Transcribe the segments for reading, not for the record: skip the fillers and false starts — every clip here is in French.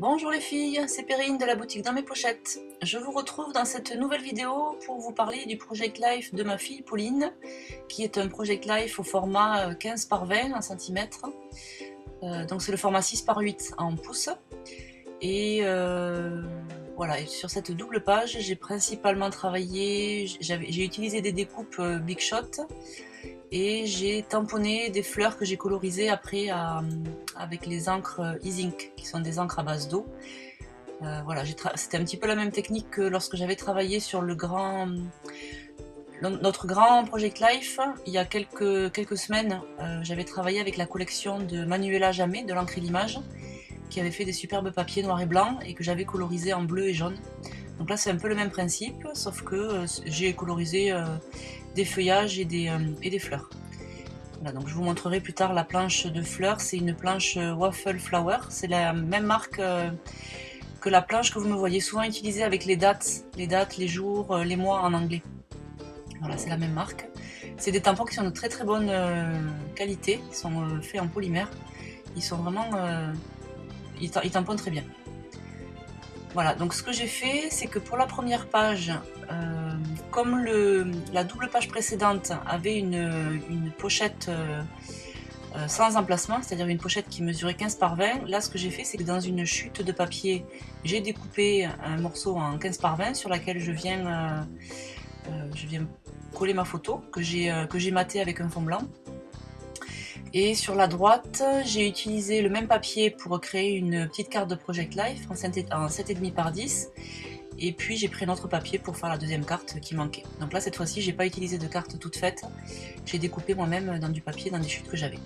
Bonjour les filles, c'est Perrine de la boutique Dans mes pochettes. Je vous retrouve dans cette nouvelle vidéo pour vous parler du Project Life de ma fille Pauline, qui est un Project Life au format 15 par 20 en centimètres. Donc c'est le format 6 par 8 en pouces. Et voilà, et sur cette double page, j'ai principalement travaillé, j'ai utilisé des découpes Big Shot et j'ai tamponné des fleurs que j'ai colorisées après avec les encres E-Zinc, qui sont des encres à base d'eau. Voilà, c'était un petit peu la même technique que lorsque j'avais travaillé sur notre grand Project Life. Il y a quelques semaines, j'avais travaillé avec la collection de Manuela Jammet de l'encre et l'image, qui avait fait des superbes papiers noirs et blancs et que j'avais colorisé en bleu et jaune. Donc là c'est un peu le même principe, sauf que j'ai colorisé des feuillages et des fleurs. Voilà, donc je vous montrerai plus tard la planche de fleurs, c'est une planche Waffle Flower, c'est la même marque que la planche que vous me voyez souvent utiliser avec les dates, les jours, les mois en anglais. Voilà, c'est la même marque. C'est des tampons qui sont de très très bonne qualité, qui sont faits en polymère. Ils sont vraiment... ils tamponnent très bien. Voilà, donc ce que j'ai fait, c'est que pour la première page, comme la double page précédente avait une pochette sans emplacement, c'est-à-dire une pochette qui mesurait 15 par 20, là ce que j'ai fait, c'est que dans une chute de papier, j'ai découpé un morceau en 15 par 20 sur laquelle je viens coller ma photo que j'ai maté avec un fond blanc. Et sur la droite, j'ai utilisé le même papier pour créer une petite carte de Project Life en 7,5 par 10. Et puis j'ai pris un autre papier pour faire la deuxième carte qui manquait. Donc là, cette fois-ci, j'ai pas utilisé de carte toute faite. J'ai découpé moi-même dans du papier, dans des chutes que j'avais.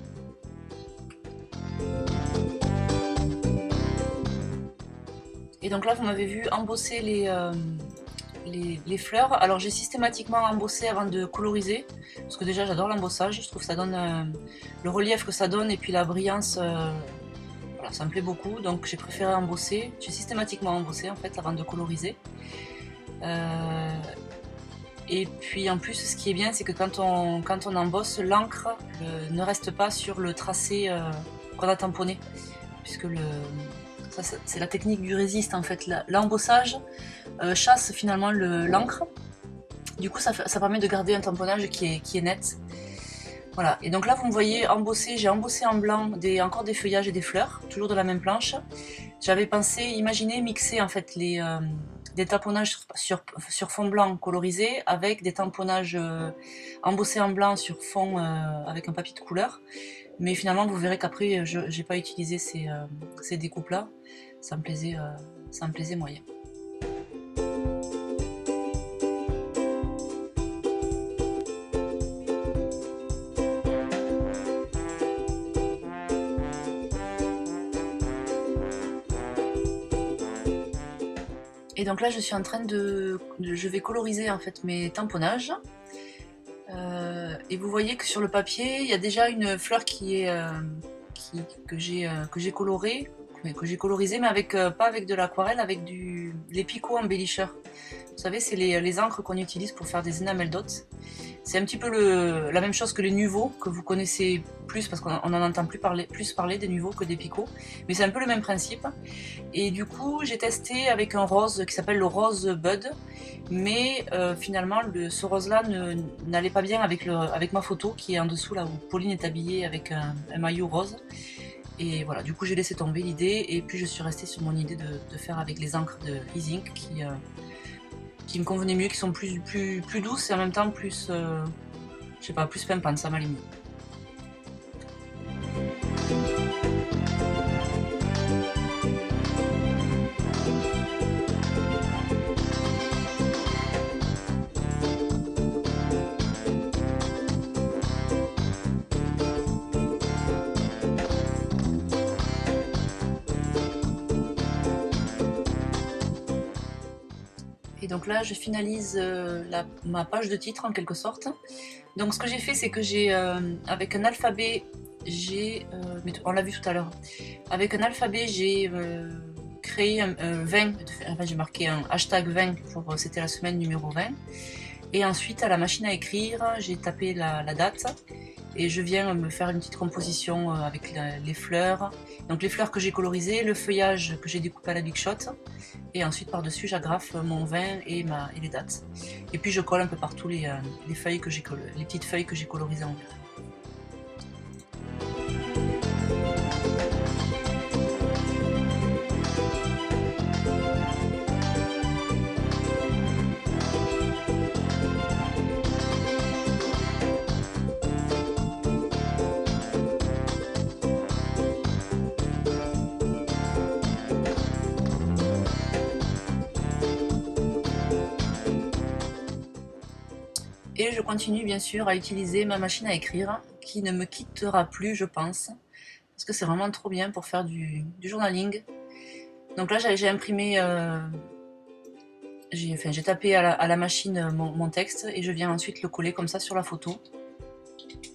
Et donc là, vous m'avez vu embosser les fleurs. Alors j'ai systématiquement embossé avant de coloriser, parce que déjà j'adore l'embossage, je trouve que ça donne le relief que ça donne et puis la brillance, voilà, ça me plaît beaucoup, donc j'ai préféré embosser, j'ai systématiquement embossé en fait avant de coloriser. Et puis en plus ce qui est bien, c'est que quand on embosse, l'encre ne reste pas sur le tracé qu'on a tamponné, puisque c'est la technique du résiste en fait, l'embossage chasse finalement l'encre. Du coup, ça permet de garder un tamponnage qui est net. Voilà, et donc là, vous me voyez embosser, j'ai embossé en blanc encore des feuillages et des fleurs, toujours de la même planche. J'avais pensé, imaginer, mixer en fait des tamponnages sur fond blanc colorisé avec des tamponnages embossés en blanc sur fond avec un papier de couleur. Mais finalement, vous verrez qu'après, je n'ai pas utilisé ces découpes-là. Ça me plaisait moyen. Et donc là, je suis en train je vais coloriser en fait mes tamponnages. Et vous voyez que sur le papier, il y a déjà une fleur que j'ai colorée, que j'ai colorisée, mais pas avec de l'aquarelle, avec les picots embellisseurs. Vous savez, c'est les encres qu'on utilise pour faire des enamel dots. C'est un petit peu la même chose que les nuvots, que vous connaissez plus, parce qu'on en entend plus parler des nuvots que des picots. Mais c'est un peu le même principe. Et du coup, j'ai testé avec un rose qui s'appelle le rose Bud. Mais finalement, ce rose-là n'allait pas bien avec ma photo, qui est en dessous, là où Pauline est habillée avec un maillot rose. Et voilà, du coup, j'ai laissé tomber l'idée. Et puis, je suis restée sur mon idée de faire avec les encres de E-Zinc qui me convenaient mieux, qui sont plus douces et en même temps plus, je sais pas, plus pimpantes, ça m'allait mieux. Et donc là, je finalise ma page de titre en quelque sorte. Donc ce que j'ai fait, c'est que avec un alphabet, on l'a vu tout à l'heure, avec un alphabet, j'ai créé un 20, enfin j'ai marqué un hashtag 20, c'était la semaine numéro 20. Et ensuite, à la machine à écrire, j'ai tapé la date. Et je viens me faire une petite composition avec les fleurs. Donc les fleurs que j'ai colorisées, le feuillage que j'ai découpé à la Big Shot. Et ensuite par-dessus j'agrafe mon vin et les dates. Et puis je colle un peu partout les feuilles que les petites feuilles que j'ai colorisées en vert. Et je continue bien sûr à utiliser ma machine à écrire, qui ne me quittera plus je pense, parce que c'est vraiment trop bien pour faire du journaling. Donc là j'ai imprimé, j'ai tapé à la machine mon texte et je viens ensuite le coller comme ça sur la photo.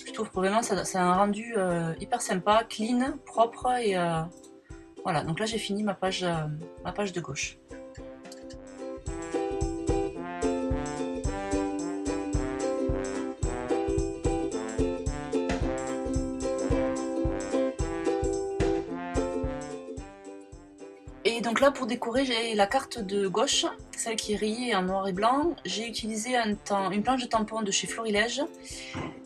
Je trouve que vraiment ça a un rendu hyper sympa, clean, propre et voilà. Donc là j'ai fini ma page de gauche. Et donc là pour décorer j'ai la carte de gauche, celle qui est rayée en noir et blanc. J'ai utilisé une planche de tampon de chez Florilège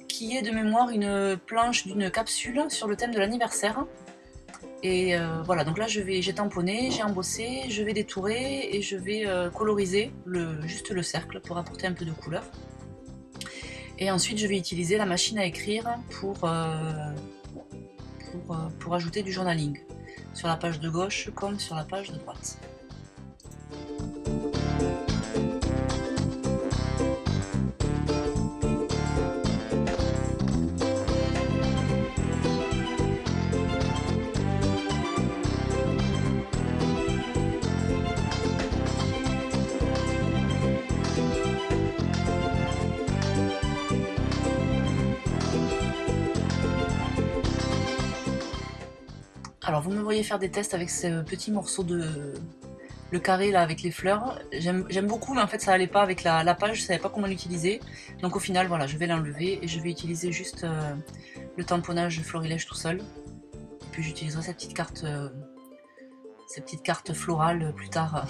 qui est de mémoire une planche d'une capsule sur le thème de l'anniversaire. Et voilà, donc là j'ai tamponné, j'ai embossé, je vais détourer et je vais coloriser juste le cercle pour apporter un peu de couleur. Et ensuite je vais utiliser la machine à écrire pour ajouter du journaling, sur la page de gauche comme sur la page de droite. Alors vous me voyez faire des tests avec ce petit morceau le carré là avec les fleurs. J'aime beaucoup, mais en fait ça allait pas avec la page, je savais pas comment l'utiliser. Donc au final voilà, je vais l'enlever et je vais utiliser juste le tamponnage Florilège tout seul. Et puis j'utiliserai cette petite carte florale plus tard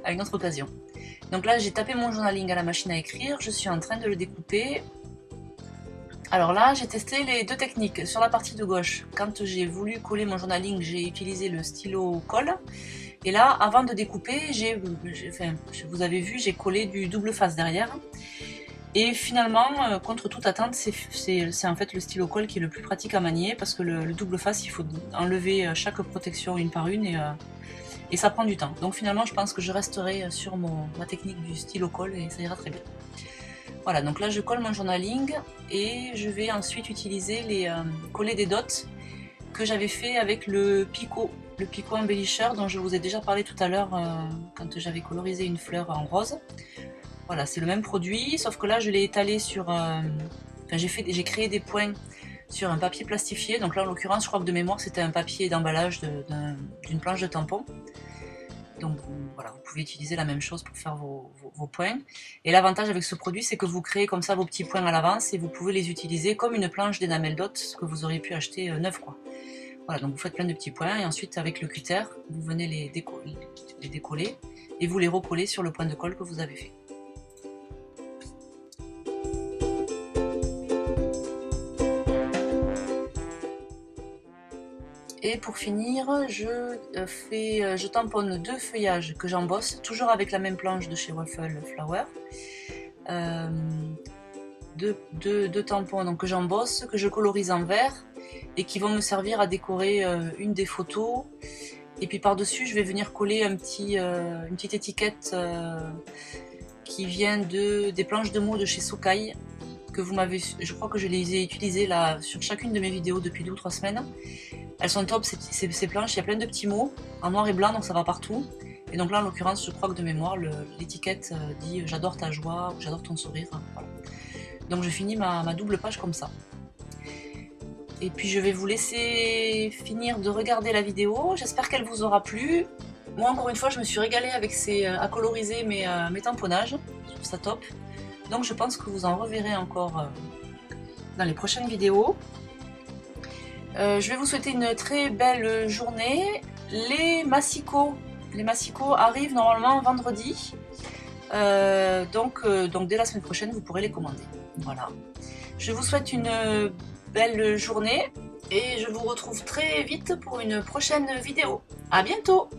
à une autre occasion. Donc là j'ai tapé mon journaling à la machine à écrire, je suis en train de le découper. Alors là, j'ai testé les deux techniques. Sur la partie de gauche, quand j'ai voulu coller mon journaling, j'ai utilisé le stylo colle. Et là, avant de découper, vous avez vu, j'ai collé du double face derrière. Et finalement, contre toute attente, c'est en fait le stylo colle qui est le plus pratique à manier, parce que le double face, il faut enlever chaque protection une par une et ça prend du temps. Donc finalement, je pense que je resterai sur ma technique du stylo colle et ça ira très bien. Voilà, donc là je colle mon journaling et je vais ensuite utiliser coller des dots que j'avais fait avec le picot embellisseur dont je vous ai déjà parlé tout à l'heure quand j'avais colorisé une fleur en rose. Voilà, c'est le même produit, sauf que là je l'ai étalé sur... j'ai créé des points sur un papier plastifié, donc là en l'occurrence je crois que de mémoire c'était un papier d'emballage d'une planche de tampon. Donc voilà, vous pouvez utiliser la même chose pour faire vos points. Et l'avantage avec ce produit, c'est que vous créez comme ça vos petits points à l'avance et vous pouvez les utiliser comme une planche d'énamel dot que vous auriez pu acheter neuf quoi. Voilà, donc vous faites plein de petits points et ensuite avec le cutter, vous venez les décoller et vous les recollez sur le point de colle que vous avez fait. Et pour finir, je tamponne deux feuillages que j'embosse, toujours avec la même planche de chez Waffle Flower. Deux tampons donc, que j'embosse, que je colorise en vert et qui vont me servir à décorer une des photos. Et puis par-dessus, je vais venir coller une petite étiquette qui vient des planches de mots de chez Sokai. Je crois que je les ai utilisées là, sur chacune de mes vidéos depuis 2 ou 3 semaines. Elles sont top, ces planches, il y a plein de petits mots en noir et blanc, donc ça va partout. Et donc là, en l'occurrence, je crois que de mémoire, l'étiquette dit « J'adore ta joie » ou « J'adore ton sourire ». Voilà. Donc je finis ma double page comme ça. Et puis je vais vous laisser finir de regarder la vidéo. J'espère qu'elle vous aura plu. Moi, encore une fois, je me suis régalée avec à coloriser mes tamponnages. Je trouve ça top. Donc je pense que vous en reverrez encore dans les prochaines vidéos. Je vais vous souhaiter une très belle journée. Les massicots arrivent normalement vendredi. Donc dès la semaine prochaine, vous pourrez les commander. Voilà. Je vous souhaite une belle journée et je vous retrouve très vite pour une prochaine vidéo. À bientôt!